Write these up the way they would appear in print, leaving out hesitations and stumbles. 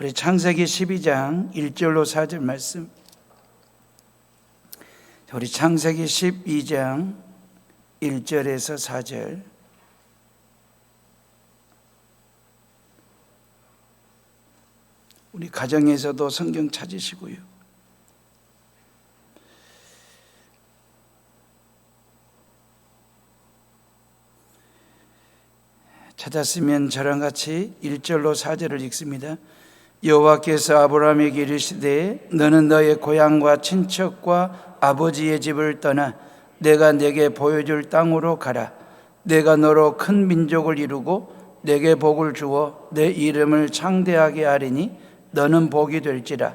우리 창세기 12장 1절로 4절 말씀. 우리 창세기 12장 1절에서 4절. 우리 가정에서도 성경 찾으시고요. 찾았으면 저랑 같이 1절로 4절을 읽습니다. 여호와께서 아브라함에게 이르시되 너는 너의 고향과 친척과 아버지의 집을 떠나 내가 내게 보여줄 땅으로 가라. 내가 너로 큰 민족을 이루고 내게 복을 주어 내 이름을 창대하게 하리니 너는 복이 될지라.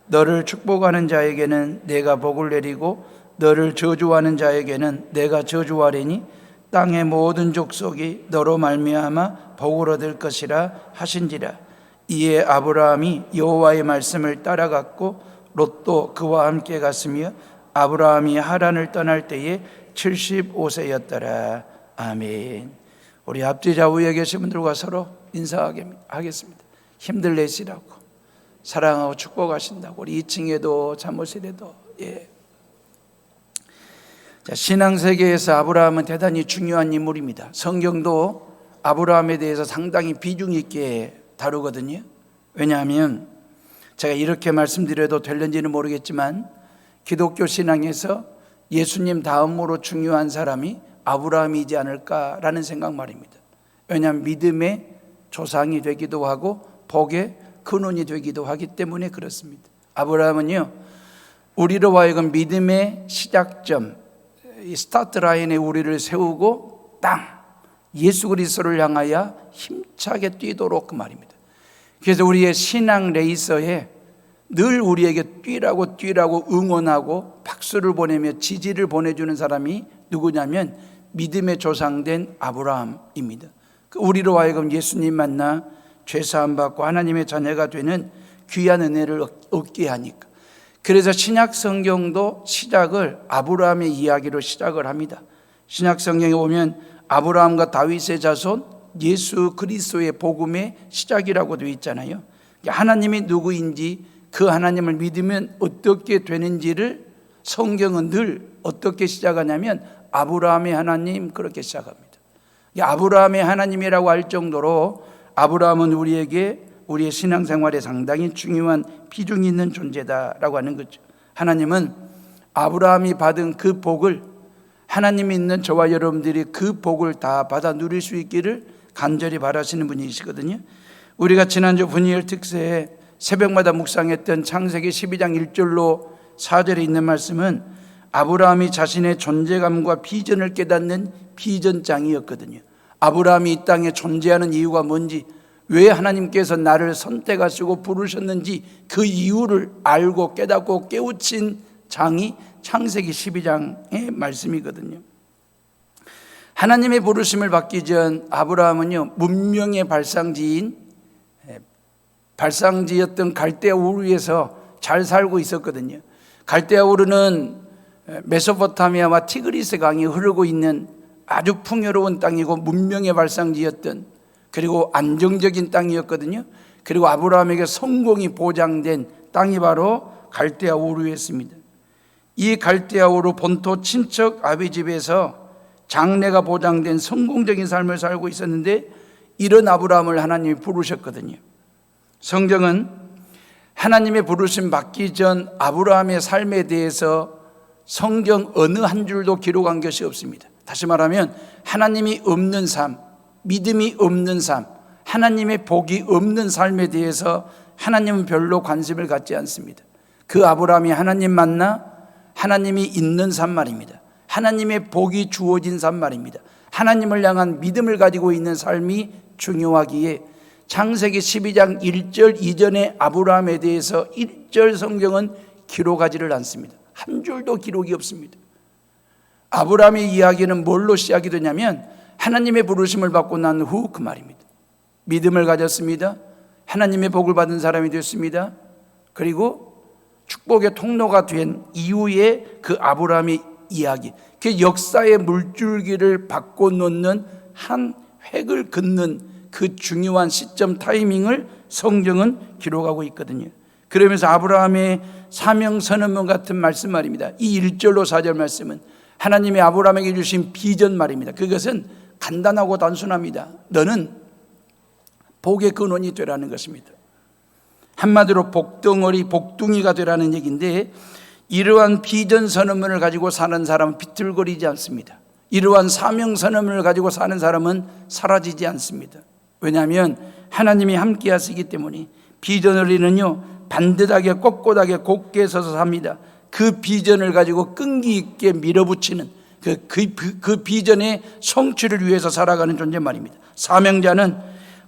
너를 축복하는 자에게는 내가 복을 내리고 너를 저주하는 자에게는 내가 저주하리니 땅의 모든 족속이 너로 말미암아 복을 얻을 것이라 하신지라. 이에 아브라함이 여호와의 말씀을 따라갔고 롯도 그와 함께 갔으며 아브라함이 하란을 떠날 때에 75세였더라. 아멘. 우리 앞뒤 좌우에 계신 분들과 서로 인사하겠습니다. 힘들 내시라고, 사랑하고 축복하신다고. 우리 2층에도 잠옷실에도. 자, 신앙세계에서 아브라함은 대단히 중요한 인물입니다. 성경도 아브라함에 대해서 상당히 비중 있게 다루거든요. 왜냐하면 제가 이렇게 말씀드려도 될는지는 모르겠지만 기독교 신앙에서 예수님 다음으로 중요한 사람이 아브라함이지 않을까라는 생각 말입니다. 왜냐하면 믿음의 조상이 되기도 하고 복의 근원이 되기도 하기 때문에 그렇습니다. 아브라함은요, 우리로 하여금 믿음의 시작점, 이 스타트 라인에 우리를 세우고 땅 예수 그리스도를 향하여 힘차게 뛰도록 그 말입니다. 그래서 우리의 신앙 레이서에 늘 우리에게 뛰라고 응원하고 박수를 보내며 지지를 보내주는 사람이 누구냐면 믿음의 조상된 아브라함입니다. 우리로 하여금 예수님 만나 죄사함 받고 하나님의 자녀가 되는 귀한 은혜를 얻게 하니까. 그래서 신약 성경도 시작을 아브라함의 이야기로 시작을 합니다. 신약 성경에 보면 아브라함과 다윗의 자손 예수 그리스도의 복음의 시작이라고 되어 있잖아요. 하나님이 누구인지 그 하나님을 믿으면 어떻게 되는지를 성경은 늘 어떻게 시작하냐면 아브라함의 하나님 그렇게 시작합니다. 아브라함의 하나님이라고 할 정도로 아브라함은 우리에게 우리의 신앙생활에 상당히 중요한 비중이 있는 존재다라고 하는 거죠. 하나님은 아브라함이 받은 그 복을 하나님이 있는 저와 여러분들이 그 복을 다 받아 누릴 수 있기를 간절히 바라시는 분이시거든요. 우리가 지난주 분이엘 특세에 새벽마다 묵상했던 창세기 12장 1절로 4절에 있는 말씀은 아브라함이 자신의 존재감과 비전을 깨닫는 비전장이었거든요. 아브라함이 이 땅에 존재하는 이유가 뭔지, 왜 하나님께서 나를 선택하시고 부르셨는지 그 이유를 알고 깨닫고 깨우친 장이 창세기 12장의 말씀이거든요. 하나님의 부르심을 받기 전 아브라함은요, 문명의 발상지였던 갈대아 우르에서 잘 살고 있었거든요. 갈대아 우르는 메소포타미아와 티그리스 강이 흐르고 있는 아주 풍요로운 땅이고 문명의 발상지였던, 그리고 안정적인 땅이었거든요. 그리고 아브라함에게 성공이 보장된 땅이 바로 갈대아 우르였습니다. 이 갈대아 우르 본토 친척 아비 집에서 장래가 보장된 성공적인 삶을 살고 있었는데 이런 아브라함을 하나님이 부르셨거든요. 성경은 하나님의 부르심 받기 전 아브라함의 삶에 대해서 성경 어느 한 줄도 기록한 것이 없습니다. 다시 말하면 하나님이 없는 삶, 믿음이 없는 삶, 하나님의 복이 없는 삶에 대해서 하나님은 별로 관심을 갖지 않습니다. 그 아브라함이 하나님 만나 하나님이 있는 삶 말입니다. 하나님의 복이 주어진 삶 말입니다. 하나님을 향한 믿음을 가지고 있는 삶이 중요하기에 창세기 12장 1절 이전의 아브라함에 대해서 1절 성경은 기록하지를 않습니다. 한 줄도 기록이 없습니다. 아브라함의 이야기는 뭘로 시작이 되냐면 하나님의 부르심을 받고 난 후 그 말입니다. 믿음을 가졌습니다. 하나님의 복을 받은 사람이 됐습니다. 그리고 축복의 통로가 된 이후에 그 아브라함의 이야기, 그 역사의 물줄기를 바꿔 놓는 한 획을 긋는 그 중요한 시점 타이밍을 성경은 기록하고 있거든요. 그러면서 아브라함의 사명 선언문 같은 말씀 말입니다. 이 1절로 4절 말씀은 하나님이 아브라함에게 주신 비전 말입니다. 그것은 간단하고 단순합니다. 너는 복의 근원이 되라는 것입니다. 한마디로 복덩어리, 복둥이가 되라는 얘기인데, 이러한 비전 선언문을 가지고 사는 사람은 비틀거리지 않습니다. 이러한 사명 선언문을 가지고 사는 사람은 사라지지 않습니다. 왜냐하면 하나님이 함께 하시기 때문에. 비전을 이는요 반듯하게 꼿꼿하게 곧게 서서 삽니다. 그 비전을 가지고 끈기 있게 밀어붙이는 그 비전의 성취를 위해서 살아가는 존재 말입니다. 사명자는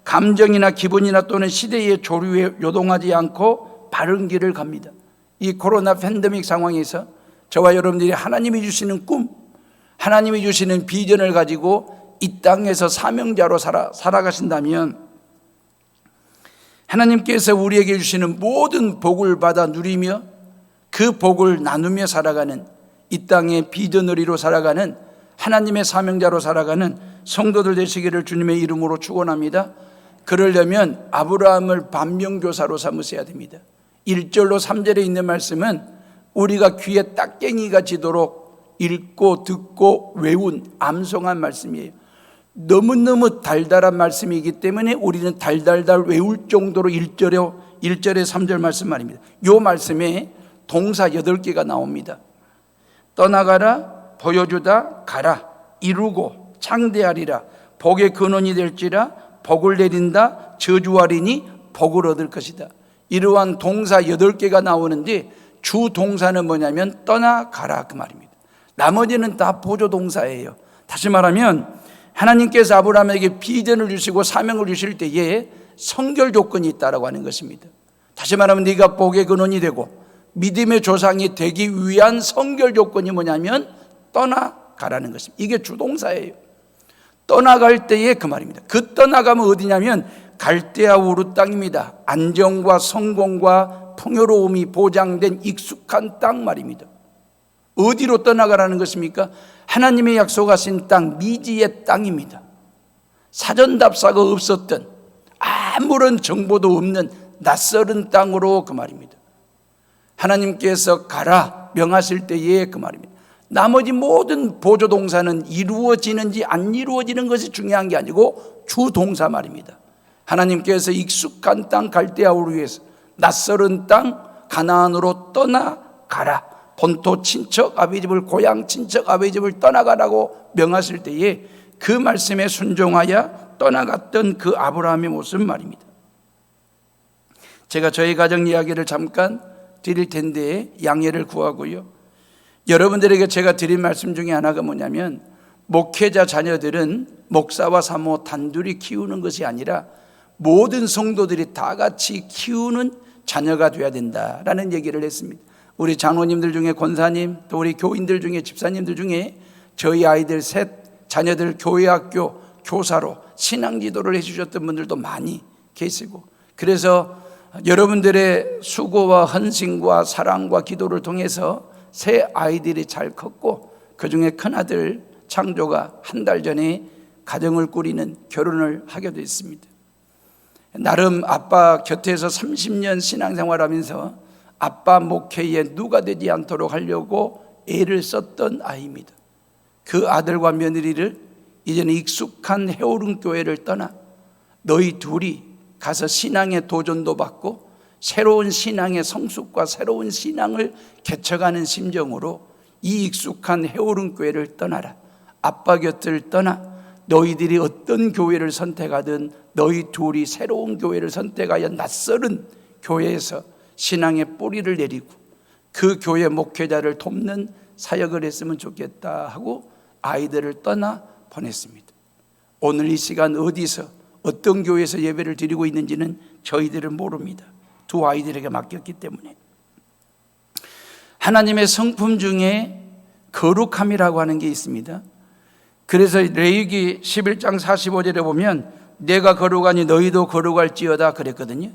감정이나 기분이나 또는 시대의 조류에 요동하지 않고 바른 길을 갑니다. 이 코로나 팬데믹 상황에서 저와 여러분들이 하나님이 주시는 꿈, 하나님이 주시는 비전을 가지고 이 땅에서 사명자로 살아가신다면 하나님께서 우리에게 주시는 모든 복을 받아 누리며 그 복을 나누며 살아가는, 이 땅의 비전을 이루어 살아가는 하나님의 사명자로 살아가는 성도들 되시기를 주님의 이름으로 축원합니다. 그러려면 아브라함을 반면교사로 삼으셔야 됩니다. 1절로 3절에 있는 말씀은 우리가 귀에 딱갱이가 지도록 읽고 듣고 외운 암송한 말씀이에요. 너무너무 달달한 말씀이기 때문에 우리는 달달달 외울 정도로 1절에 3절 말씀 말입니다. 이 말씀에 동사 8개가 나옵니다. 떠나가라, 보여주다, 가라, 이루고, 창대하리라, 복의 근원이 될지라, 복을 내린다, 저주하리니 복을 얻을 것이다. 이러한 동사 8개가 나오는데 주 동사는 뭐냐면 떠나가라 그 말입니다. 나머지는 다 보조 동사예요. 다시 말하면 하나님께서 아브라함에게 비전을 주시고 사명을 주실 때에 성결 조건이 있다라고 하는 것입니다. 다시 말하면 네가 복의 근원이 되고 믿음의 조상이 되기 위한 성결 조건이 뭐냐면 떠나가라는 것입니다. 이게 주동사예요. 떠나갈 때에 그 말입니다. 그 떠나가면 어디냐면 갈대아 우르 땅입니다. 안정과 성공과 풍요로움이 보장된 익숙한 땅 말입니다. 어디로 떠나가라는 것입니까? 하나님의 약속하신 땅, 미지의 땅입니다. 사전답사가 없었던, 아무런 정보도 없는 낯설은 땅으로 그 말입니다. 하나님께서 가라 명하실 때에 그 말입니다. 나머지 모든 보조동사는 이루어지는지 안 이루어지는 것이 중요한 게 아니고 주동사 말입니다. 하나님께서 익숙한 땅 갈대아 우르에서 낯설은 땅 가나안으로 떠나가라, 본토 친척 아버지 집을, 고향 친척 아버지 집을 떠나가라고 명하실 때에 그 말씀에 순종하여 떠나갔던 그 아브라함의 모습 말입니다. 제가 저희 가정 이야기를 잠깐 드릴 텐데 양해를 구하고요. 여러분들에게 제가 드린 말씀 중에 하나가 뭐냐면, 목회자 자녀들은 목사와 사모 단둘이 키우는 것이 아니라 모든 성도들이 다 같이 키우는 자녀가 되어야 된다라는 얘기를 했습니다. 우리 장로님들 중에 권사님, 또 우리 교인들 중에 집사님들 중에 저희 아이들 셋 자녀들 교회 학교 교사로 신앙지도를 해주셨던 분들도 많이 계시고, 그래서 여러분들의 수고와 헌신과 사랑과 기도를 통해서 새 아이들이 잘 컸고, 그중에 큰아들 창조가 한 달 전에 가정을 꾸리는 결혼을 하게 됐습니다. 나름 아빠 곁에서 30년 신앙생활하면서 아빠 목회에 누가 되지 않도록 하려고 애를 썼던 아이입니다. 그 아들과 며느리를 이제는 익숙한 해오름 교회를 떠나 너희 둘이 가서 신앙의 도전도 받고 새로운 신앙의 성숙과 새로운 신앙을 개척하는 심정으로 이 익숙한 해오름 교회를 떠나라. 아빠 곁을 떠나 너희들이 어떤 교회를 선택하든 너희 둘이 새로운 교회를 선택하여 낯설은 교회에서 신앙의 뿌리를 내리고 그 교회 목회자를 돕는 사역을 했으면 좋겠다 하고 아이들을 떠나 보냈습니다. 오늘 이 시간 어디서 어떤 교회에서 예배를 드리고 있는지는 저희들은 모릅니다. 두 아이들에게 맡겼기 때문에. 하나님의 성품 중에 거룩함이라고 하는 게 있습니다. 그래서 레위기 11장 45절에 보면 내가 거룩하니 너희도 거룩할지어다 그랬거든요.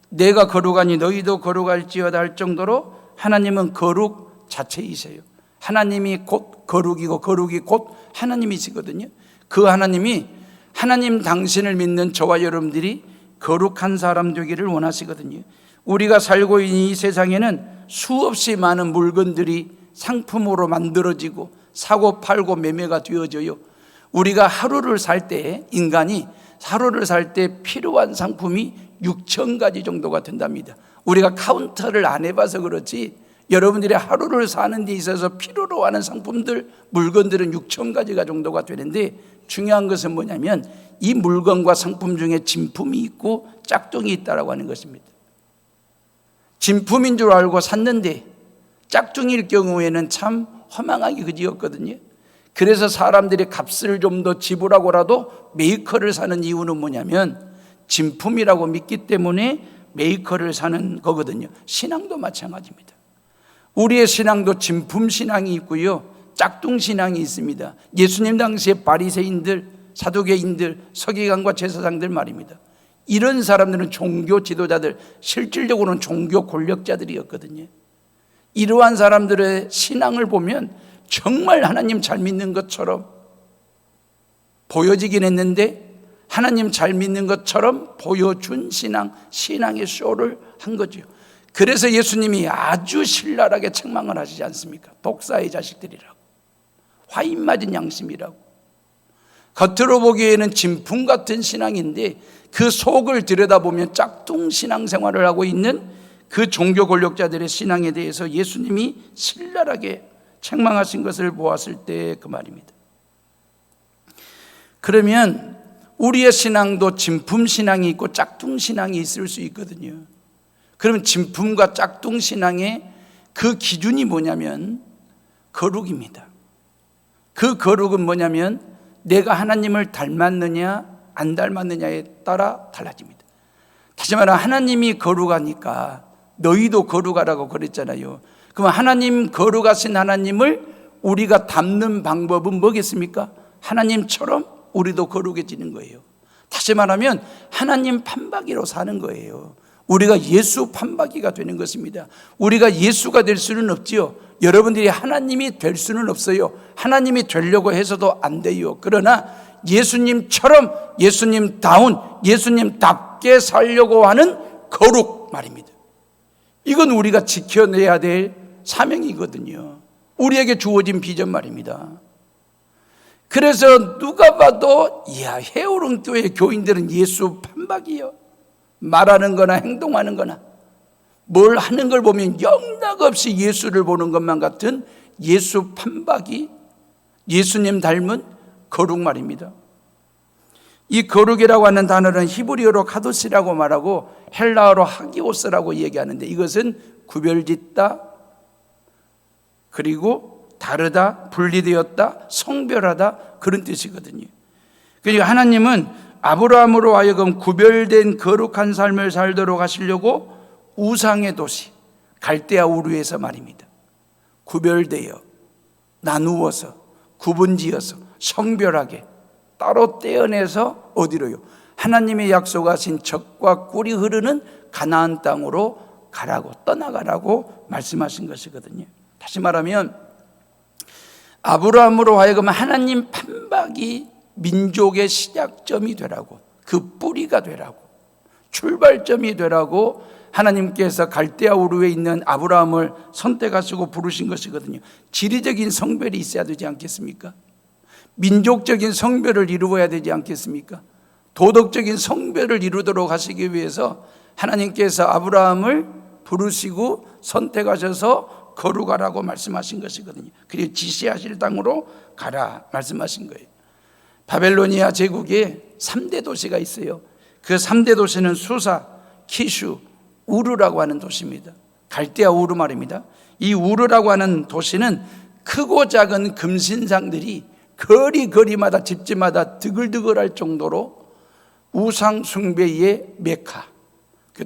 내가 거룩하니 너희도 거룩할지어다 할 정도로 하나님은 거룩 자체이세요. 하나님이 곧 거룩이고 거룩이 곧 하나님이시거든요. 그 하나님이, 하나님 당신을 믿는 저와 여러분들이 거룩한 사람 되기를 원하시거든요. 우리가 살고 있는 이 세상에는 수없이 많은 물건들이 상품으로 만들어지고 사고 팔고 매매가 되어져요. 우리가 하루를 살 때, 인간이 하루를 살 때 필요한 상품이 6,000가지 정도가 된답니다. 우리가 카운터를 안 해봐서 그렇지 여러분들이 하루를 사는 데 있어서 필요로 하는 상품들, 물건들은 6,000가지가 정도가 되는데, 중요한 것은 뭐냐면 이 물건과 상품 중에 진품이 있고 짝퉁이 있다라고 하는 것입니다. 진품인 줄 알고 샀는데 짝퉁일 경우에는 참 허망하기 그지없거든요. 그래서 사람들이 값을 좀 더 지불하고라도 메이커를 사는 이유는 뭐냐면 진품이라고 믿기 때문에 메이커를 사는 거거든요. 신앙도 마찬가지입니다. 우리의 신앙도 진품 신앙이 있고요, 짝퉁 신앙이 있습니다. 예수님 당시에 바리새인들, 사두개인들, 서기관과 제사장들 말입니다. 이런 사람들은 종교 지도자들, 실질적으로는 종교 권력자들이었거든요. 이러한 사람들의 신앙을 보면 정말 하나님 잘 믿는 것처럼 보여지긴 했는데, 하나님 잘 믿는 것처럼 보여준 신앙의 쇼를 한 거죠. 그래서 예수님이 아주 신랄하게 책망을 하시지 않습니까? 독사의 자식들이라고, 화인 맞은 양심이라고. 겉으로 보기에는 진품 같은 신앙인데 그 속을 들여다보면 짝퉁 신앙생활을 하고 있는 그 종교 권력자들의 신앙에 대해서 예수님이 신랄하게 책망하신 것을 보았을 때 그 말입니다. 그러면 우리의 신앙도 진품 신앙이 있고 짝퉁 신앙이 있을 수 있거든요. 그러면 진품과 짝퉁 신앙의 그 기준이 뭐냐면 거룩입니다. 그 거룩은 뭐냐면 내가 하나님을 닮았느냐 안 닮았느냐에 따라 달라집니다. 다시 말하면 하나님이 거룩하니까 너희도 거룩하라고 그랬잖아요. 그럼 하나님, 거룩하신 하나님을 우리가 닮는 방법은 뭐겠습니까? 하나님처럼 우리도 거룩해지는 거예요. 다시 말하면 하나님 판박이로 사는 거예요. 우리가 예수 판박이가 되는 것입니다. 우리가 예수가 될 수는 없지요. 여러분들이 하나님이 될 수는 없어요. 하나님이 되려고 해서도 안 돼요. 그러나 예수님처럼, 예수님다운, 예수님답게 살려고 하는 거룩 말입니다. 이건 우리가 지켜내야 될 사명이거든요. 우리에게 주어진 비전 말입니다. 그래서 누가 봐도 이야, 해오릉교회 교인들은 예수 판박이요. 말하는 거나 행동하는 거나 뭘 하는 걸 보면 영락없이 예수를 보는 것만 같은 예수 판박이, 예수님 닮은 거룩 말입니다. 이 거룩이라고 하는 단어는 히브리어로 카도시라고 말하고 헬라어로 하기오스라고 얘기하는데, 이것은 구별짓다, 그리고 다르다, 분리되었다, 성별하다, 그런 뜻이거든요. 그러니까 하나님은 아브라함으로 하여금 구별된 거룩한 삶을 살도록 하시려고 우상의 도시 갈대아 우르에서 말입니다, 구별되어 나누어서 구분지어서 성별하게 따로 떼어내서 어디로요? 하나님의 약속하신 젖과 꿀이 흐르는 가나안 땅으로 가라고, 떠나가라고 말씀하신 것이거든요. 다시 말하면 아브라함으로 하여금 하나님 판박이 민족의 시작점이 되라고, 그 뿌리가 되라고, 출발점이 되라고 하나님께서 갈대아 우르에 있는 아브라함을 선택하시고 부르신 것이거든요. 지리적인 성별이 있어야 되지 않겠습니까? 민족적인 성별을 이루어야 되지 않겠습니까? 도덕적인 성별을 이루도록 하시기 위해서 하나님께서 아브라함을 부르시고 선택하셔서 거룩하라고 말씀하신 것이거든요. 그리고 지시하실 땅으로 가라 말씀하신 거예요. 바벨로니아 제국에 3대 도시가 있어요. 그 3대 도시는 수사, 키슈, 우르라고 하는 도시입니다. 갈대아 우르 말입니다. 이 우르라고 하는 도시는 크고 작은 금신상들이 거리마다 집집마다 드글드글할 정도로 우상 숭배의 메카,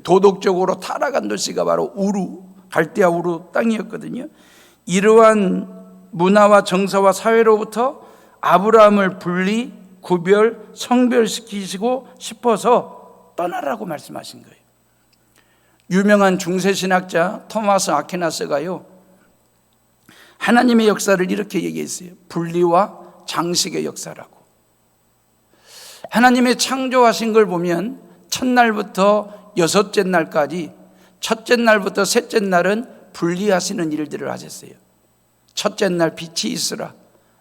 도덕적으로 타락한 도시가 바로 우르, 갈대아 우르 땅이었거든요. 이러한 문화와 정서와 사회로부터 아브라함을 분리, 구별, 성별시키시고 싶어서 떠나라고 말씀하신 거예요. 유명한 중세신학자 토마스 아퀴나스가요, 하나님의 역사를 이렇게 얘기했어요. 분리와 장식의 역사라고. 하나님의 창조하신 걸 보면 첫날부터 여섯째 날까지 첫째 날부터 셋째 날은 분리하시는 일들을 하셨어요. 첫째 날 빛이 있으라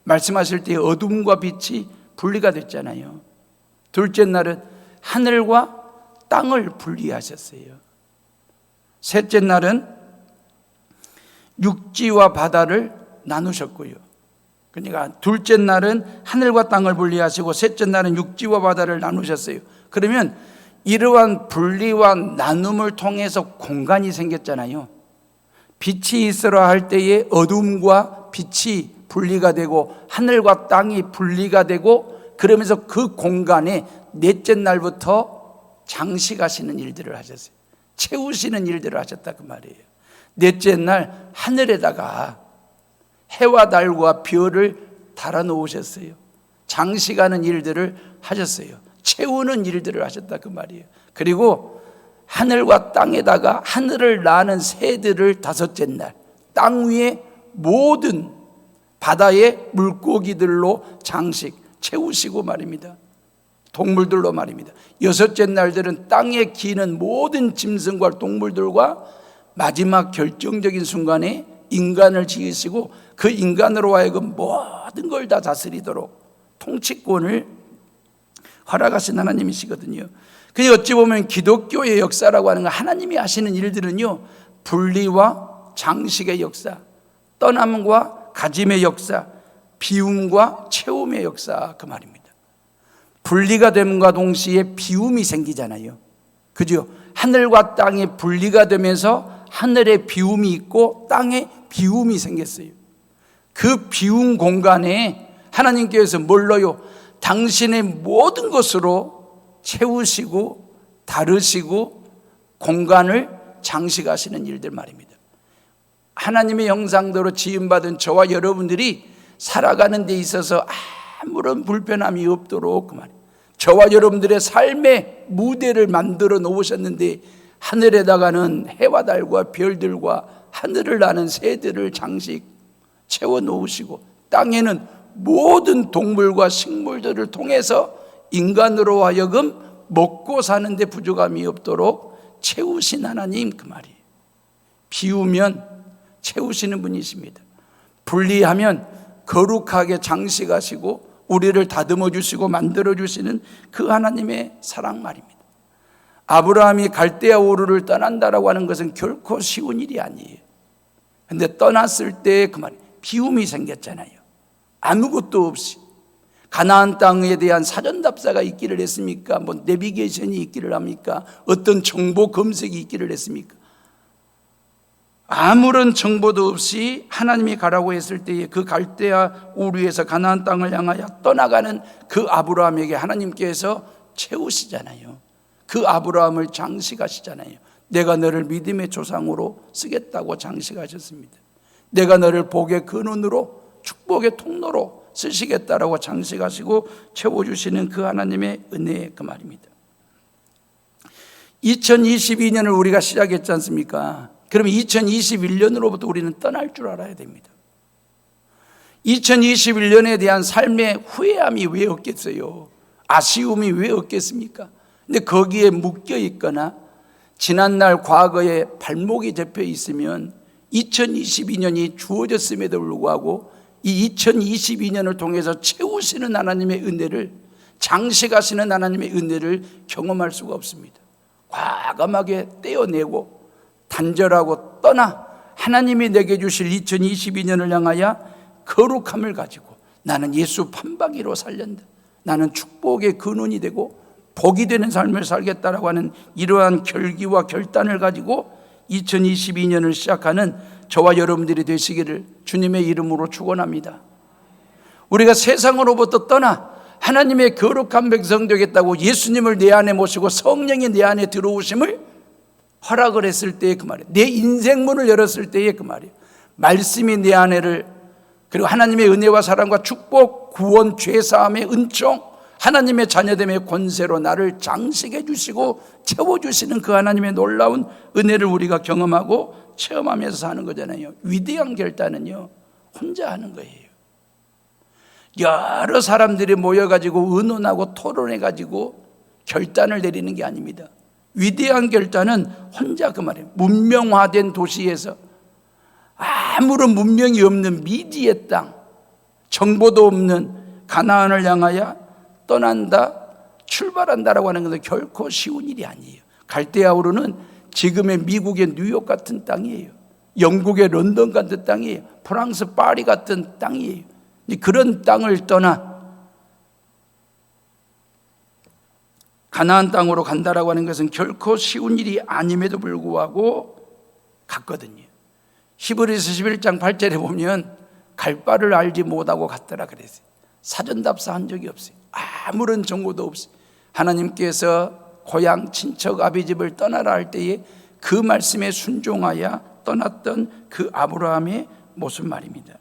말씀하실 때 어둠과 빛이 분리가 됐잖아요. 둘째 날은 하늘과 땅을 분리하셨어요. 셋째 날은 육지와 바다를 나누셨고요. 그러니까 둘째 날은 하늘과 땅을 분리하시고 셋째 날은 육지와 바다를 나누셨어요. 그러면 이러한 분리와 나눔을 통해서 공간이 생겼잖아요. 빛이 있으라 할 때에 어둠과 빛이 분리가 되고 하늘과 땅이 분리가 되고, 그러면서 그 공간에 넷째 날부터 장식하시는 일들을 하셨어요. 채우시는 일들을 하셨다 그 말이에요. 넷째 날 하늘에다가 해와 달과 별을 달아 놓으셨어요. 장식하는 일들을 하셨어요. 채우는 일들을 하셨다 그 말이에요. 그리고 하늘과 땅에다가 하늘을 나는 새들을 다섯째 날 땅 위에 모든 바다의 물고기들로 장식 채우시고 말입니다. 동물들로 말입니다. 여섯째 날들은 땅에 기는 모든 짐승과 동물들과 마지막 결정적인 순간에 인간을 지으시고 그 인간으로 하여금 모든 걸 다 다스리도록 통치권을 허락하신 하나님이시거든요. 그래서 어찌 보면 기독교의 역사라고 하는 건 하나님이 하시는 일들은요, 분리와 장식의 역사, 떠남과 가짐의 역사, 비움과 채움의 역사 그 말입니다. 분리가 됨과 동시에 비움이 생기잖아요. 그죠? 하늘과 땅이 분리가 되면서 하늘에 비움이 있고 땅에 비움이 생겼어요. 그 비움 공간에 하나님께서 뭘로요? 당신의 모든 것으로 채우시고 다루시고 공간을 장식하시는 일들 말입니다. 하나님의 형상대로 지음받은 저와 여러분들이 살아가는 데 있어서 아무런 불편함이 없도록 그 말이에요. 저와 여러분들의 삶의 무대를 만들어 놓으셨는데 하늘에다가는 해와 달과 별들과 하늘을 나는 새들을 장식 채워 놓으시고 땅에는 모든 동물과 식물들을 통해서 인간으로 하여금 먹고 사는데 부족함이 없도록 채우신 하나님 그 말이에요. 비우면 채우시는 분이십니다. 분리하면 거룩하게 장식하시고 우리를 다듬어 주시고 만들어 주시는 그 하나님의 사랑 말입니다. 아브라함이 갈대아 우르를 떠난다라고 하는 것은 결코 쉬운 일이 아니에요. 그런데 떠났을 때 그 말이에요. 비움이 생겼잖아요. 아무것도 없이 가나안 땅에 대한 사전답사가 있기를 했습니까? 뭐 내비게이션이 있기를 합니까? 어떤 정보 검색이 있기를 했습니까? 아무런 정보도 없이 하나님이 가라고 했을 때에 그 갈대아 우르에서 가나안 땅을 향하여 떠나가는 그 아브라함에게 하나님께서 채우시잖아요. 그 아브라함을 장식하시잖아요. 내가 너를 믿음의 조상으로 쓰겠다고 장식하셨습니다. 내가 너를 복의 근원으로 축복의 통로로 쓰시겠다라고 장식하시고 채워주시는 그 하나님의 은혜 그 말입니다. 2022년을 우리가 시작했지 않습니까? 그러면 2021년으로부터 우리는 떠날 줄 알아야 됩니다. 2021년에 대한 삶의 후회함이 왜 없겠어요? 아쉬움이 왜 없겠습니까? 근데 거기에 묶여 있거나 지난날 과거에 발목이 잡혀 있으면 2022년이 주어졌음에도 불구하고 이 2022년을 통해서 채우시는 하나님의 은혜를, 장식하시는 하나님의 은혜를 경험할 수가 없습니다. 과감하게 떼어내고 단절하고 떠나 하나님이 내게 주실 2022년을 향하여 거룩함을 가지고 나는 예수 판박이로 살련다, 나는 축복의 근원이 되고 복이 되는 삶을 살겠다라고 하는 이러한 결기와 결단을 가지고 2022년을 시작하는 저와 여러분들이 되시기를 주님의 이름으로 축원합니다. 우리가 세상으로부터 떠나 하나님의 거룩한 백성 되겠다고 예수님을 내 안에 모시고 성령이 내 안에 들어오심을 허락을 했을 때의 그 말이에요. 내 인생문을 열었을 때의 그 말이에요. 말씀이 내 안에를, 그리고 하나님의 은혜와 사랑과 축복, 구원, 죄사함의 은총, 하나님의 자녀됨의 권세로 나를 장식해 주시고 채워주시는 그 하나님의 놀라운 은혜를 우리가 경험하고 체험하면서 사는 거잖아요. 위대한 결단은요, 혼자 하는 거예요. 여러 사람들이 모여가지고 의논하고 토론해가지고 결단을 내리는 게 아닙니다. 위대한 결단은 혼자 그 말이에요. 문명화된 도시에서 아무런 문명이 없는 미지의 땅, 정보도 없는 가나안을 향하여 떠난다, 출발한다라고 하는 것은 결코 쉬운 일이 아니에요. 갈대아 우르는 지금의 미국의 뉴욕 같은 땅이에요. 영국의 런던 같은 땅이에요. 프랑스 파리 같은 땅이에요. 그런 땅을 떠나 가나안 땅으로 간다라고 하는 것은 결코 쉬운 일이 아님에도 불구하고 갔거든요. 히브리서 11장 8절에 보면 갈 바를 알지 못하고 갔더라 그랬어요. 사전답사한 적이 없어요. 아무런 정보도 없어요. 하나님께서 고향 친척 아비집을 떠나라 할 때에 그 말씀에 순종하여 떠났던 그 아브라함의 모습 말입니다.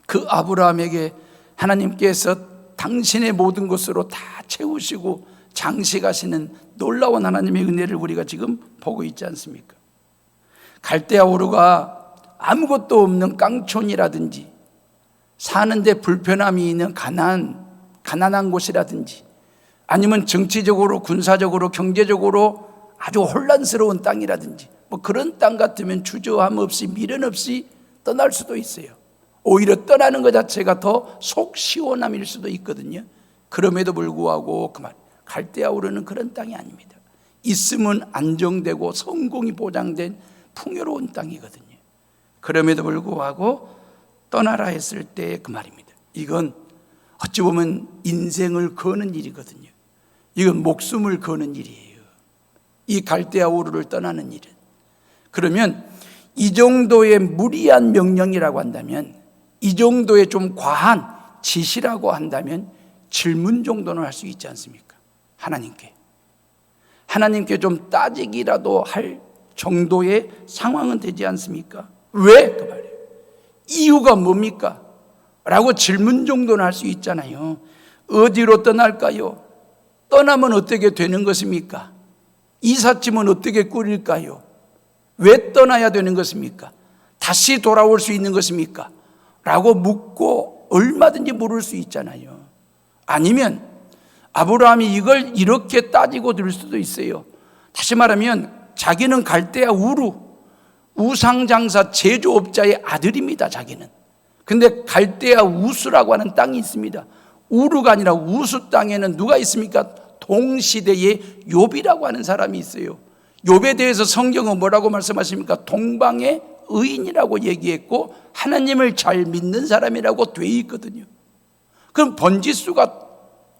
그 아브라함에게 하나님께서 당신의 모든 것으로 다 채우시고 장식하시는 놀라운 하나님의 은혜를 우리가 지금 보고 있지 않습니까? 갈대아 우르가 아무것도 없는 깡촌이라든지 사는데 불편함이 있는 가난한 곳이라든지 아니면 정치적으로 군사적으로 경제적으로 아주 혼란스러운 땅이라든지 뭐 그런 땅 같으면 주저함 없이 미련 없이 떠날 수도 있어요. 오히려 떠나는 것 자체가 더 속 시원함일 수도 있거든요. 그럼에도 불구하고 그 말 갈대아 우르는 그런 땅이 아닙니다. 있으면 안정되고 성공이 보장된 풍요로운 땅이거든요. 그럼에도 불구하고 떠나라 했을 때 그 말입니다. 이건 어찌 보면 인생을 거는 일이거든요. 이건 목숨을 거는 일이에요. 이 갈대아 우르를 떠나는 일은. 그러면 이 정도의 무리한 명령이라고 한다면, 이 정도의 좀 과한 지시라고 한다면 질문 정도는 할 수 있지 않습니까? 하나님께 좀 따지기라도 할 정도의 상황은 되지 않습니까? 왜? 그 말이에요. 이유가 뭡니까? 라고 질문 정도는 할 수 있잖아요. 어디로 떠날까요? 떠나면 어떻게 되는 것입니까? 이삿짐은 어떻게 꾸릴까요? 왜 떠나야 되는 것입니까? 다시 돌아올 수 있는 것입니까? 라고 묻고 얼마든지 물을 수 있잖아요. 아니면 아브라함이 이걸 이렇게 따지고 들 수도 있어요. 다시 말하면 자기는 갈대아 우루 우상장사 제조업자의 아들입니다. 자기는. 근데 갈대아 우스라고 하는 땅이 있습니다. 우루가 아니라 우수 땅에는 누가 있습니까? 동시대의 욥이라고 하는 사람이 있어요. 욥에 대해서 성경은 뭐라고 말씀하십니까? 동방의 의인이라고 얘기했고 하나님을 잘 믿는 사람이라고 돼 있거든요. 그럼 번지수가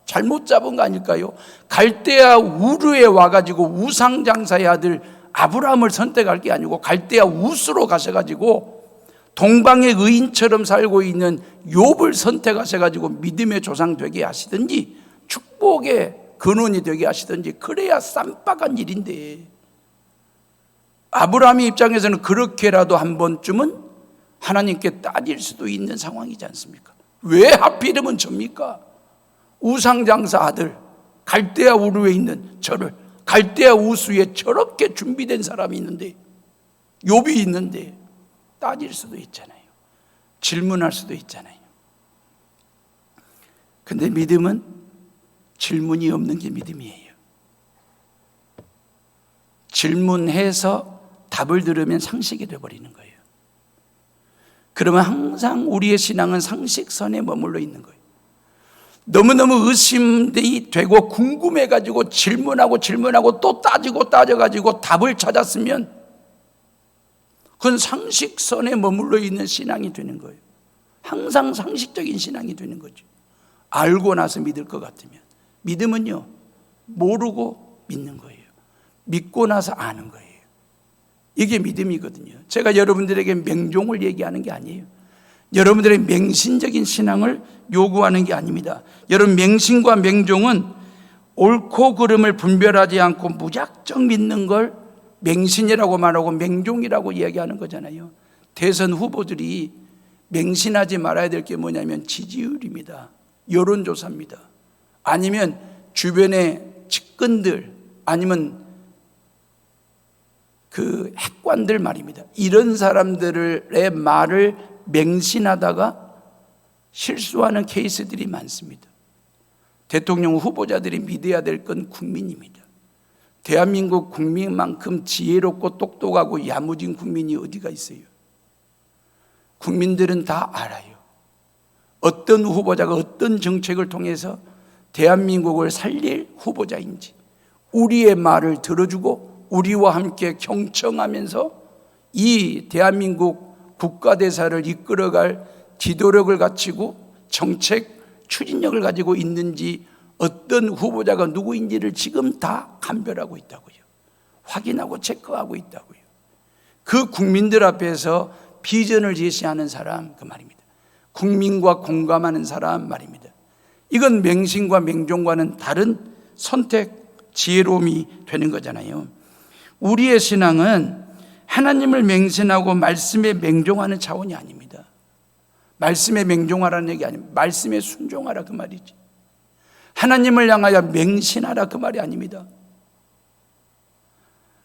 잘못 잡은 거 아닐까요? 갈대아 우르에 와가지고 우상장사의 아들 아브라함을 선택할 게 아니고 갈대아 우스로 가셔가지고 동방의 의인처럼 살고 있는 욥을 선택하셔가지고 믿음의 조상 되게 하시든지 축복의 근원이 되게 하시든지 그래야 쌈박한 일인데 아브라함의 입장에서는 그렇게라도 한 번쯤은 하나님께 따질 수도 있는 상황이지 않습니까? 왜 하필이면 접니까? 우상장사 아들 갈대아 우르에 있는 저를 갈대아 우수에 저렇게 준비된 사람이 있는데 욥이 있는데 따질 수도 있잖아요. 질문할 수도 있잖아요. 근데 믿음은 질문이 없는 게 믿음이에요. 질문해서 답을 들으면 상식이 되어버리는 거예요. 그러면 항상 우리의 신앙은 상식선에 머물러 있는 거예요. 너무너무 의심이 되고 궁금해가지고 질문하고 또 따져가지고 답을 찾았으면 그건 상식선에 머물러 있는 신앙이 되는 거예요. 항상 상식적인 신앙이 되는 거죠. 알고 나서 믿을 것 같으면. 믿음은요, 모르고 믿는 거예요. 믿고 나서 아는 거예요. 이게 믿음이거든요. 제가 여러분들에게 맹종을 얘기하는 게 아니에요. 여러분들의 맹신적인 신앙을 요구하는 게 아닙니다. 여러분, 맹신과 맹종은 옳고 그름을 분별하지 않고 무작정 믿는 걸 맹신이라고 말하고 맹종이라고 이야기하는 거잖아요. 대선 후보들이 맹신하지 말아야 될 게 뭐냐면 지지율입니다. 여론조사입니다. 아니면 주변의 측근들 아니면 그 핵관들 말입니다. 이런 사람들의 말을 맹신하다가 실수하는 케이스들이 많습니다. 대통령 후보자들이 믿어야 될 건 국민입니다. 대한민국 국민만큼 지혜롭고 똑똑하고 야무진 국민이 어디가 있어요? 국민들은 다 알아요. 어떤 후보자가 어떤 정책을 통해서 대한민국을 살릴 후보자인지, 우리의 말을 들어주고 우리와 함께 경청하면서 이 대한민국 국가대사를 이끌어갈 지도력을 갖추고 정책 추진력을 가지고 있는지, 어떤 후보자가 누구인지를 지금 다 감별하고 있다고요. 확인하고 체크하고 있다고요. 그 국민들 앞에서 비전을 제시하는 사람, 그 말입니다. 국민과 공감하는 사람 말입니다. 이건 맹신과 맹종과는 다른 선택, 지혜로움이 되는 거잖아요. 우리의 신앙은 하나님을 맹신하고 말씀에 맹종하는 차원이 아닙니다. 말씀에 맹종하라는 얘기 아닙니다. 말씀에 순종하라, 그 말이지. 하나님을 향하여 맹신하라, 그 말이 아닙니다.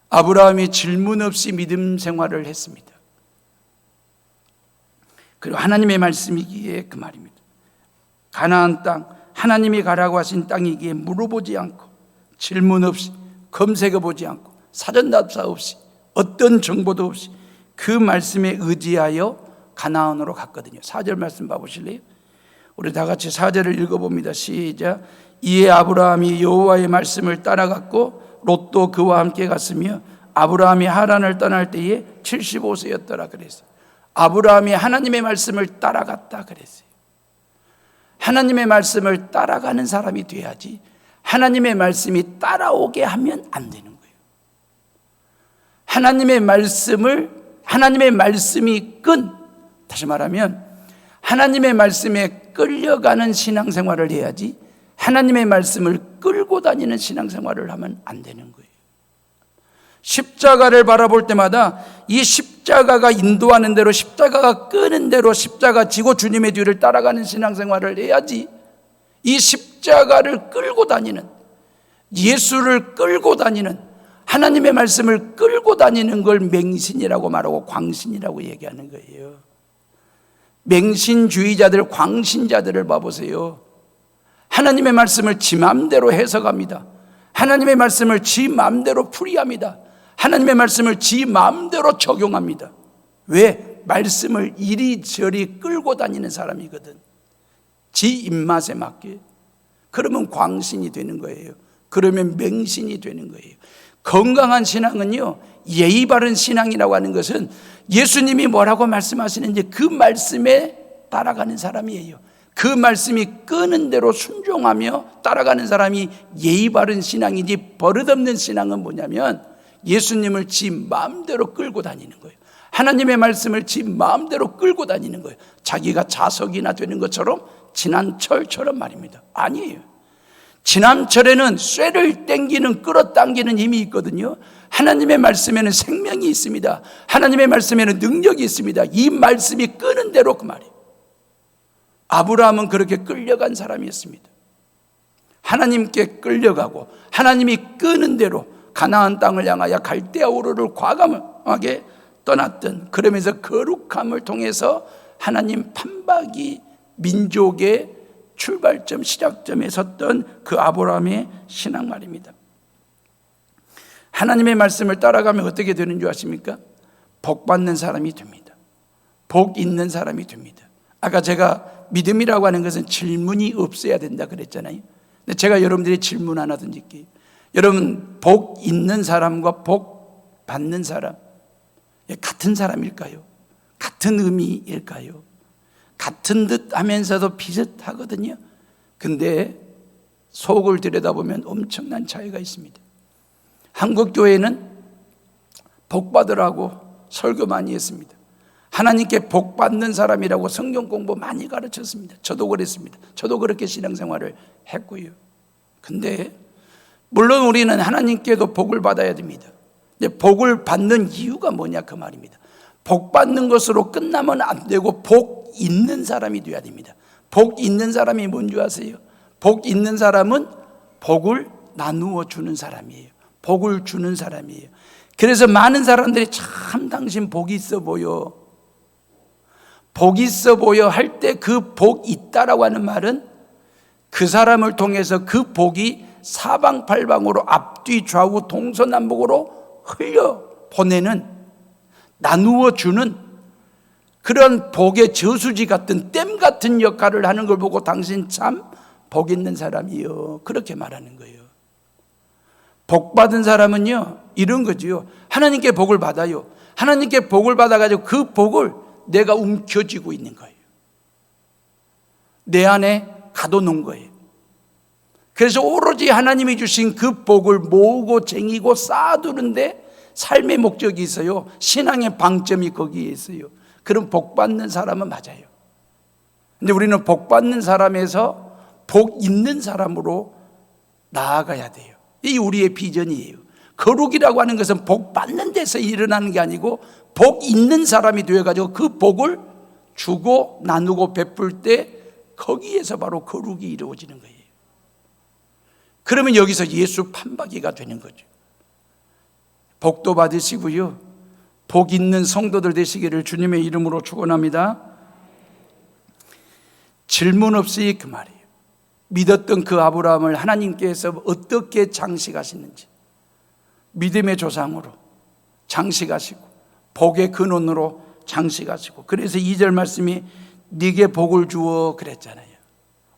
아브라함이 질문 없이 믿음 생활을 했습니다. 그리고 하나님의 말씀이기에 그 말입니다. 가나안 땅, 하나님이 가라고 하신 땅이기에 물어보지 않고, 질문 없이, 검색해보지 않고, 사전답사 없이, 어떤 정보도 없이 그 말씀에 의지하여 가나안으로 갔거든요. 4절 말씀 봐보실래요? 우리 다 같이 4절을 읽어봅니다. 시작. 이에 아브라함이 여호와의 말씀을 따라갔고 롯도 그와 함께 갔으며 아브라함이 하란을 떠날 때에 75세였더라 그랬어요. 아브라함이 하나님의 말씀을 따라갔다 그랬어요. 하나님의 말씀을 따라가는 사람이 돼야지 하나님의 말씀이 따라오게 하면 안 되는 거예요. 하나님의 말씀이 다시 말하면 하나님의 말씀에 끌려가는 신앙생활을 해야지 하나님의 말씀을 끌고 다니는 신앙생활을 하면 안 되는 거예요. 십자가를 바라볼 때마다 이 십자가가 인도하는 대로, 십자가가 끄는 대로 십자가 지고 주님의 뒤를 따라가는 신앙생활을 해야지 이 십자가를 끌고 다니는, 예수를 끌고 다니는, 하나님의 말씀을 끌고 다니는 걸 맹신이라고 말하고 광신이라고 얘기하는 거예요. 맹신주의자들, 광신자들을 봐보세요. 하나님의 말씀을 지 마음대로 해석합니다. 하나님의 말씀을 지 마음대로 풀이합니다. 하나님의 말씀을 지 마음대로 적용합니다. 왜? 말씀을 이리저리 끌고 다니는 사람이거든. 지 입맛에 맞게. 그러면 광신이 되는 거예요. 그러면 맹신이 되는 거예요. 건강한 신앙은요, 예의 바른 신앙이라고 하는 것은 예수님이 뭐라고 말씀하시는지 그 말씀에 따라가는 사람이에요. 그 말씀이 끄는 대로 순종하며 따라가는 사람이 예의 바른 신앙이지, 버릇없는 신앙은 뭐냐면 예수님을 지 마음대로 끌고 다니는 거예요. 하나님의 말씀을 지 마음대로 끌고 다니는 거예요. 자기가 자석이나 되는 것처럼, 지난철처럼 말입니다. 아니에요. 지난철에는 쇠를 땡기는, 끌어당기는 힘이 있거든요. 하나님의 말씀에는 생명이 있습니다. 하나님의 말씀에는 능력이 있습니다. 이 말씀이 끄는 대로, 그 말이에요. 아브라함은 그렇게 끌려간 사람이었습니다. 하나님께 끌려가고 하나님이 끄는 대로 가나안 땅을 향하여 갈대아 우르를 과감하게 떠났던, 그러면서 거룩함을 통해서 하나님 판박이 민족의 출발점, 시작점에 섰던 그 아브라함의 신앙 말입니다. 하나님의 말씀을 따라가면 어떻게 되는 줄 아십니까? 복 받는 사람이 됩니다. 복 있는 사람이 됩니다. 아까 제가 믿음이라고 하는 것은 질문이 없어야 된다 그랬잖아요. 근데 제가 여러분들이 질문 하나 던질게요. 여러분, 복 있는 사람과 복 받는 사람 같은 사람일까요? 같은 의미일까요? 같은 듯 하면서도 비슷하거든요. 근데 속을 들여다보면 엄청난 차이가 있습니다. 한국 교회는 복 받으라고 설교 많이 했습니다. 하나님께 복 받는 사람이라고 성경 공부 많이 가르쳤습니다. 저도 그랬습니다. 저도 그렇게 신앙생활을 했고요. 근데 물론 우리는 하나님께도 복을 받아야 됩니다. 근데 복을 받는 이유가 뭐냐, 그 말입니다. 복 받는 것으로 끝나면 안 되고 복 있는 사람이 되어야 됩니다. 복 있는 사람이 뭔지 아세요? 복 있는 사람은 복을 나누어 주는 사람이에요. 복을 주는 사람이에요. 그래서 많은 사람들이 참 당신 복 있어 보여, 복 있어 보여 할 때 그 복 있다라고 하는 말은 그 사람을 통해서 그 복이 사방팔방으로 앞뒤 좌우 동서남북으로 흘려 보내는, 나누어 주는 그런 복의 저수지 같은 댐 같은 역할을 하는 걸 보고 당신 참 복 있는 사람이요, 그렇게 말하는 거예요. 복 받은 사람은요 이런 거지요. 하나님께 복을 받아요. 하나님께 복을 받아가지고 그 복을 내가 움켜쥐고 있는 거예요. 내 안에 가둬놓은 거예요. 그래서 오로지 하나님이 주신 그 복을 모으고 쟁이고 쌓아두는데 삶의 목적이 있어요. 신앙의 방점이 거기에 있어요. 그럼 복 받는 사람은 맞아요. 근데 우리는 복 받는 사람에서 복 있는 사람으로 나아가야 돼요. 이 우리의 비전이에요. 거룩이라고 하는 것은 복 받는 데서 일어나는 게 아니고 복 있는 사람이 되어가지고 그 복을 주고 나누고 베풀 때 거기에서 바로 거룩이 이루어지는 거예요. 그러면 여기서 예수 판박이가 되는 거죠. 복도 받으시고요, 복 있는 성도들 되시기를 주님의 이름으로 축원합니다. 질문 없이 그 말이에요. 믿었던 그 아브라함을 하나님께서 어떻게 장식하시는지, 믿음의 조상으로 장식하시고 복의 근원으로 장식하시고, 그래서 2절 말씀이 네게 복을 주어 그랬잖아요.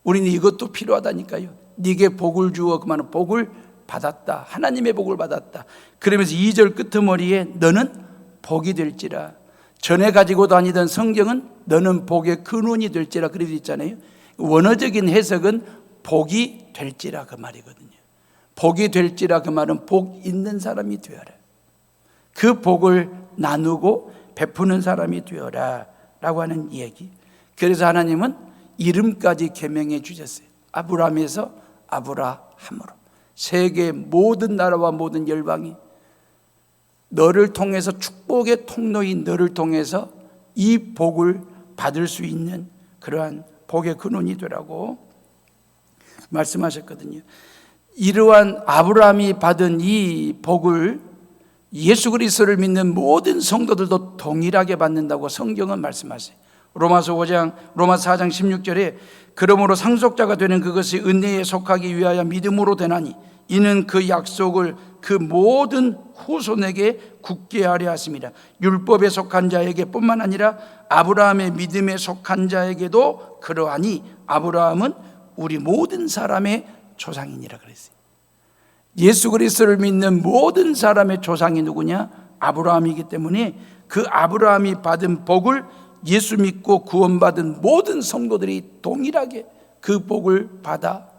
우리는 이것도 필요하다니까요. 네게 복을 주어, 그 말은 복을 받았다, 하나님의 복을 받았다. 그러면서 2절 끄트머리에 너는 복이 될지라, 전에 가지고 다니던 성경은 너는 복의 근원이 될지라 그렇게 있잖아요. 원어적인 해석은 복이 될지라 그 말이거든요. 복이 될지라 그 말은 복 있는 사람이 되어라, 그 복을 나누고 베푸는 사람이 되어라 라고 하는 얘기. 그래서 하나님은 이름까지 계명해 주셨어요. 아브라함에서 아브라함으로, 세계 모든 나라와 모든 열방이 너를 통해서, 축복의 통로인 너를 통해서 이 복을 받을 수 있는 그러한 복의 근원이 되라고 말씀하셨거든요. 이러한 아브라함이 받은 이 복을 예수 그리스도를 믿는 모든 성도들도 동일하게 받는다고 성경은 말씀하세요. 로마서 4장 16절에 그러므로 상속자가 되는 그것이 은혜에 속하기 위하여 믿음으로 되나니 이는 그 약속을 그 모든 후손에게 굳게 하려 하심이라. 율법에 속한 자에게 뿐만 아니라 아브라함의 믿음에 속한 자에게도 그러하니 아브라함은 우리 모든 사람의 조상이니라 그랬어요. 예수 그리스도를 믿는 모든 사람의 조상이 누구냐? 아브라함이기 때문에 그 아브라함이 받은 복을 예수 믿고 구원받은 모든 성도들이 동일하게 그 복을 받아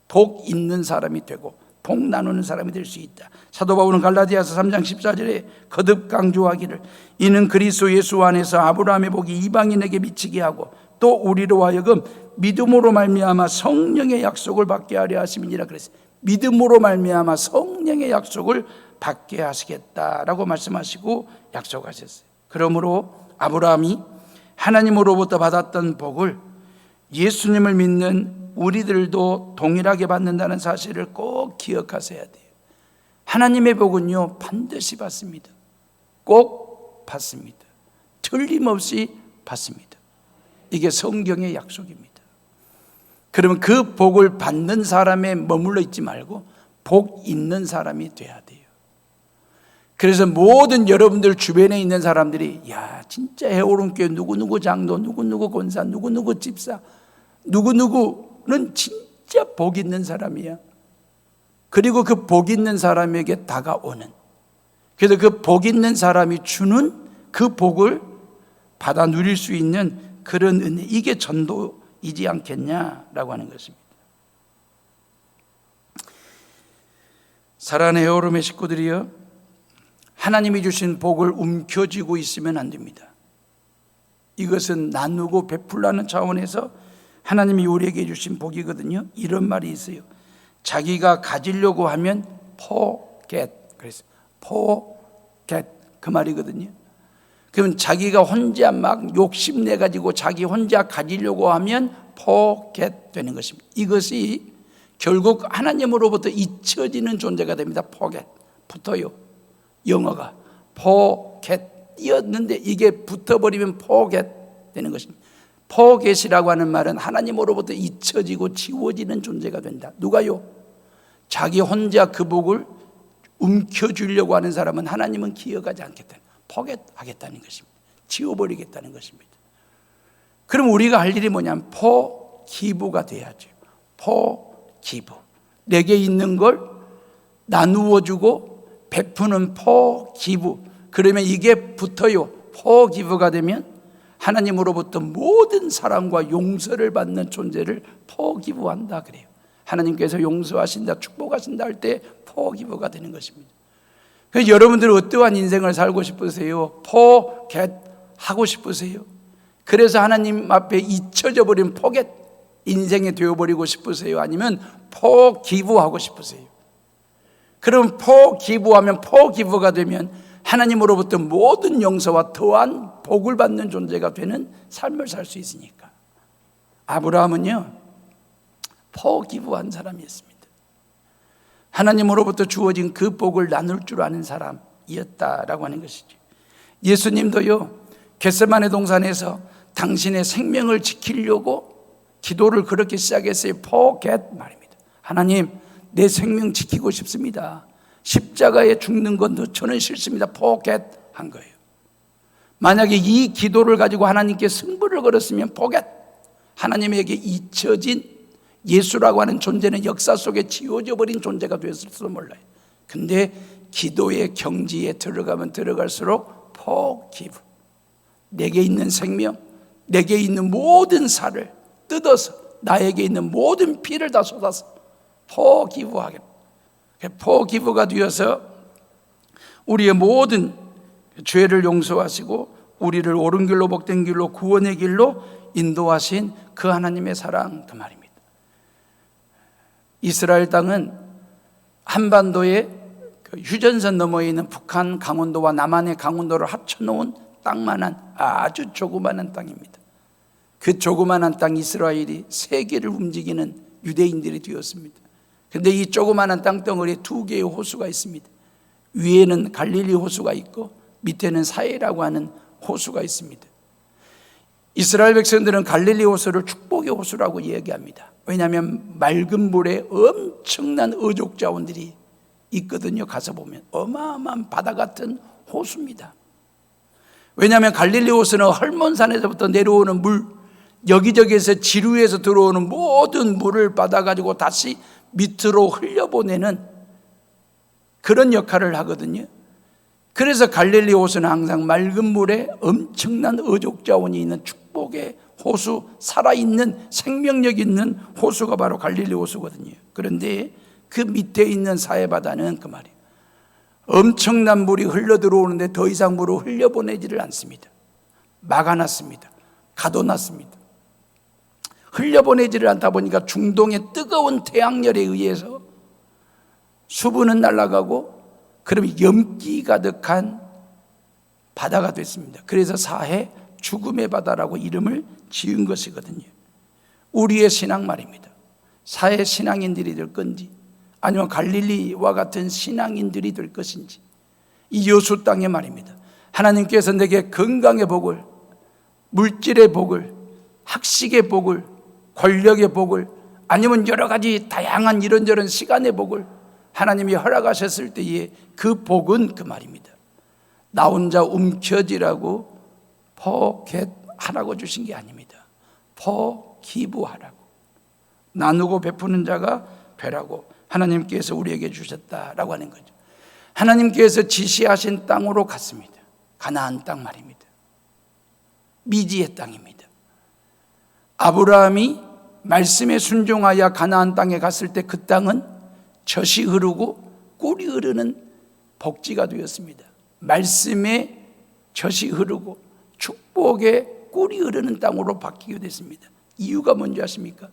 복 있는 사람이 되고 복 나누는 사람이 될 수 있다. 사도 바울은 갈라디아서 3장 14절에 거듭 강조하기를 이는 그리스도 예수 안에서 아브라함의 복이 이방인에게 미치게 하고 또 우리로 하여금 믿음으로 말미암아 성령의 약속을 받게 하려 하심이니라 그랬어요. 믿음으로 말미암아 성령의 약속을 받게 하시겠다라고 말씀하시고 약속하셨어요. 그러므로 아브라함이 하나님으로부터 받았던 복을 예수님을 믿는 우리들도 동일하게 받는다는 사실을 꼭 기억하셔야 돼요. 하나님의 복은요 반드시 받습니다. 꼭 받습니다. 틀림없이 받습니다. 이게 성경의 약속입니다. 그러면 그 복을 받는 사람에 머물러 있지 말고 복 있는 사람이 돼야 돼요. 그래서 모든 여러분들 주변에 있는 사람들이 야 진짜 해오름교회 누구누구 장로, 누구누구 권사, 누구누구 집사, 누구누구는 진짜 복 있는 사람이야. 그리고 그 복 있는 사람에게 다가오는, 그래서 그 복 있는 사람이 주는 그 복을 받아 누릴 수 있는 그런 은혜, 이게 전도이지 않겠냐라고 하는 것입니다. 사랑하는 해오름의 식구들이여, 하나님이 주신 복을 움켜쥐고 있으면 안 됩니다. 이것은 나누고 베풀라는 차원에서 하나님이 우리에게 주신 복이거든요. 이런 말이 있어요. 자기가 가지려고 하면 forget, 그래서 forget 그 말이거든요. 그러면 자기가 혼자 막 욕심내 가지고 자기 혼자 가지려고 하면 forget 되는 것입니다. 이것이 결국 하나님으로부터 잊혀지는 존재가 됩니다. forget, 붙어요. 영어가 forget 띄었는데 이게 붙어버리면 forget 되는 것입니다. 포겟이라고 하는 말은 하나님으로부터 잊혀지고 지워지는 존재가 된다. 누가요? 자기 혼자 그 복을 움켜쥐려고 하는 사람은 하나님은 기억하지 않겠다. 포겟하겠다는 것입니다. 지워버리겠다는 것입니다. 그럼 우리가 할 일이 뭐냐면 포기부가 돼야죠. 포기부. 내게 있는 걸 나누어주고 베푸는 포기부. 그러면 이게 붙어요. 포기부가 되면 하나님으로부터 모든 사랑과 용서를 받는 존재를 포기부한다 그래요. 하나님께서 용서하신다, 축복하신다 할 때 포기부가 되는 것입니다. 그래서 여러분들은 어떠한 인생을 살고 싶으세요? 포겟 하고 싶으세요? 그래서 하나님 앞에 잊혀져 버린 포겟 인생이 되어버리고 싶으세요? 아니면 포기부하고 싶으세요? 그럼 포기부하면 포기부가 되면 하나님으로부터 모든 용서와 더한 복을 받는 존재가 되는 삶을 살 수 있으니까. 아브라함은요, 포기부한 사람이었습니다. 하나님으로부터 주어진 그 복을 나눌 줄 아는 사람이었다라고 하는 것이죠. 예수님도요, 겟세마네 동산에서 당신의 생명을 지키려고 기도를 그렇게 시작했어요. 포겟 말입니다. 하나님, 내 생명 지키고 싶습니다. 십자가에 죽는 건 저는 싫습니다. 포겟 한 거예요. 만약에 이 기도를 가지고 하나님께 승부를 걸었으면 포겟, 하나님에게 잊혀진 예수라고 하는 존재는 역사 속에 지워져 버린 존재가 되었을지도 몰라요. 근데 기도의 경지에 들어가면 들어갈수록 포기부, 내게 있는 생명, 내게 있는 모든 살을 뜯어서 나에게 있는 모든 피를 다 쏟아서 포기부하겠다. 포기부가 되어서 우리의 모든 죄를 용서하시고 우리를 옳은 길로 복된 길로 구원의 길로 인도하신 그 하나님의 사랑, 그 말입니다. 이스라엘 땅은 한반도의 휴전선 너머에 있는 북한 강원도와 남한의 강원도를 합쳐놓은 땅만한 아주 조그마한 땅입니다. 그 조그마한 땅 이스라엘이 세계를 움직이는 유대인들이 되었습니다. 그런데 이 조그마한 땅덩어리에 두 개의 호수가 있습니다. 위에는 갈릴리 호수가 있고 밑에는 사해라고 하는 호수가 있습니다. 이스라엘 백성들은 갈릴리 호수를 축복의 호수라고 얘기합니다. 왜냐하면 맑은 물에 엄청난 어족 자원들이 있거든요. 가서 보면 어마어마한 바다 같은 호수입니다. 왜냐하면 갈릴리 호수는 헐몬산에서부터 내려오는 물, 여기저기에서 지류에서 들어오는 모든 물을 받아가지고 다시 밑으로 흘려보내는 그런 역할을 하거든요. 그래서 갈릴리 호수는 항상 맑은 물에 엄청난 어족 자원이 있는 축복의 호수, 살아있는 생명력 있는 호수가 바로 갈릴리 호수거든요. 그런데 그 밑에 있는 사해바다는 그 말이에요, 엄청난 물이 흘러 들어오는데 더 이상 물을 흘려보내지를 않습니다. 막아놨습니다. 가둬놨습니다. 흘려보내지를 않다 보니까 중동의 뜨거운 태양열에 의해서 수분은 날아가고 그럼 염기 가득한 바다가 됐습니다. 그래서 사해 죽음의 바다라고 이름을 지은 것이거든요. 우리의 신앙 말입니다. 사해 신앙인들이 될 건지 아니면 갈릴리와 같은 신앙인들이 될 것인지, 이 여수 땅의 말입니다. 하나님께서 내게 건강의 복을, 물질의 복을, 학식의 복을, 권력의 복을, 아니면 여러 가지 다양한 이런저런 시간의 복을 하나님이 허락하셨을 때에 그 복은 그 말입니다. 나 혼자 움켜쥐라고 포겟하라고 주신 게 아닙니다. 포기부하라고, 나누고 베푸는 자가 되라고 하나님께서 우리에게 주셨다라고 하는 거죠. 하나님께서 지시하신 땅으로 갔습니다. 가나안 땅 말입니다. 미지의 땅입니다. 아브라함이 말씀에 순종하여 가나안 땅에 갔을 때 그 땅은 젖이 흐르고 꿀이 흐르는 복지가 되었습니다. 말씀에 젖이 흐르고 축복의 꿀이 흐르는 땅으로 바뀌게 됐습니다. 이유가 뭔지 아십니까?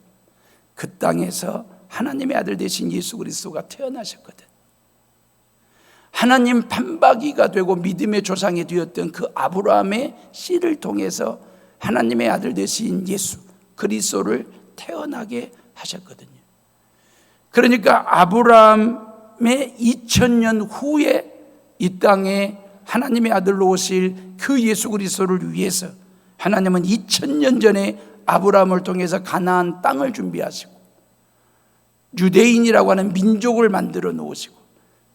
그 땅에서 하나님의 아들 되신 예수 그리스도가 태어나셨거든. 하나님 판박이가 되고 믿음의 조상이 되었던 그 아브라함의 씨를 통해서 하나님의 아들 되신 예수 그리스도를 태어나게 하셨거든요. 그러니까 아브라함의 2000년 후에 이 땅에 하나님의 아들로 오실 그 예수 그리스도를 위해서 하나님은 2000년 전에 아브라함을 통해서 가나안 땅을 준비하시고 유대인이라고 하는 민족을 만들어 놓으시고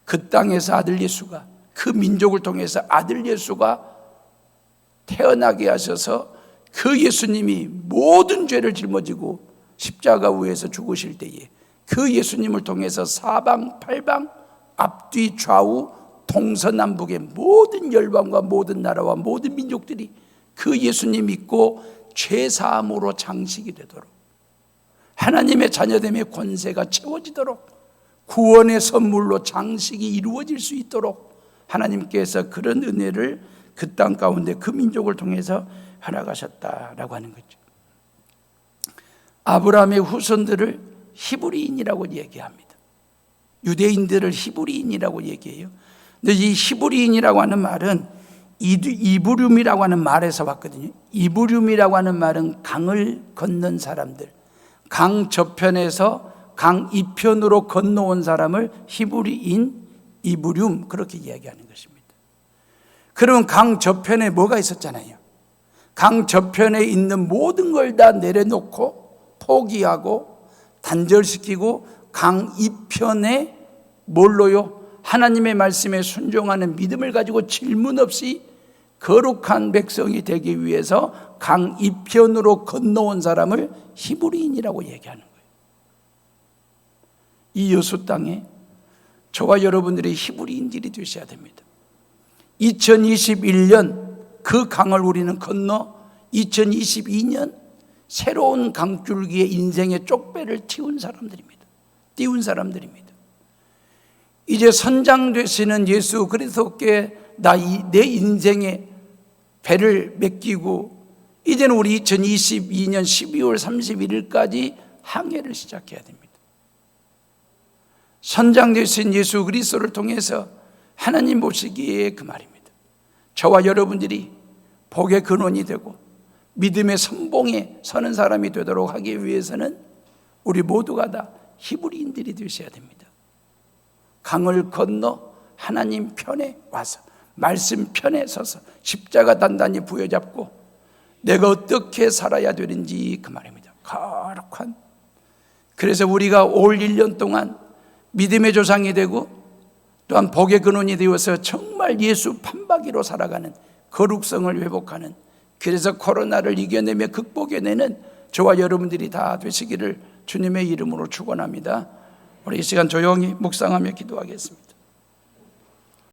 그 땅에서 아들 예수가, 그 민족을 통해서 아들 예수가 태어나게 하셔서 그 예수님이 모든 죄를 짊어지고 십자가 위에서 죽으실 때에 그 예수님을 통해서 사방 팔방 앞뒤 좌우 동서남북의 모든 열방과 모든 나라와 모든 민족들이 그 예수님 믿고 죄사함으로 장식이 되도록, 하나님의 자녀됨의 권세가 채워지도록, 구원의 선물로 장식이 이루어질 수 있도록 하나님께서 그런 은혜를 그 땅 가운데 그 민족을 통해서 허락하셨다라고 하는 거죠. 아브라함의 후손들을 히브리인이라고 얘기합니다. 유대인들을 히브리인이라고 얘기해요. 근데 이 히브리인이라고 하는 말은 이브륨이라고 하는 말에서 왔거든요. 이브륨이라고 하는 말은 강을 건넌 사람들, 강 저편에서 강 이편으로 건너온 사람을 히브리인, 이브륨 그렇게 이야기하는 것입니다. 그러면 강 저편에 뭐가 있었잖아요. 강 저편에 있는 모든 걸 다 내려놓고 포기하고 단절시키고 강 이편에 뭘로요? 하나님의 말씀에 순종하는 믿음을 가지고 질문 없이 거룩한 백성이 되기 위해서 강 이편으로 건너온 사람을 히브리인이라고 얘기하는 거예요. 이 여수 땅에 저와 여러분들이 히브리인들이 되셔야 됩니다. 2021년 그 강을 우리는 건너 2022년 새로운 강줄기에 인생의 쪽배를 띄운 사람들입니다. 이제 선장되시는 예수 그리스도께 내 인생의 배를 맡기고 이제는 우리 2022년 12월 31일까지 항해를 시작해야 됩니다. 선장되신 예수 그리스도를 통해서 하나님 보시기에 그 말입니다. 저와 여러분들이 복의 근원이 되고 믿음의 선봉에 서는 사람이 되도록 하기 위해서는 우리 모두가 다 히브리인들이 되셔야 됩니다. 강을 건너 하나님 편에 와서 말씀 편에 서서 십자가 단단히 부여잡고 내가 어떻게 살아야 되는지 그 말입니다. 거룩한. 그래서 우리가 올 1년 동안 믿음의 조상이 되고 또한 복의 근원이 되어서 정말 예수 판박이로 살아가는 거룩성을 회복하는, 그래서 코로나를 이겨내며 극복해내는 저와 여러분들이 다 되시기를 주님의 이름으로 축원합니다. 우리 이 시간 조용히 묵상하며 기도하겠습니다.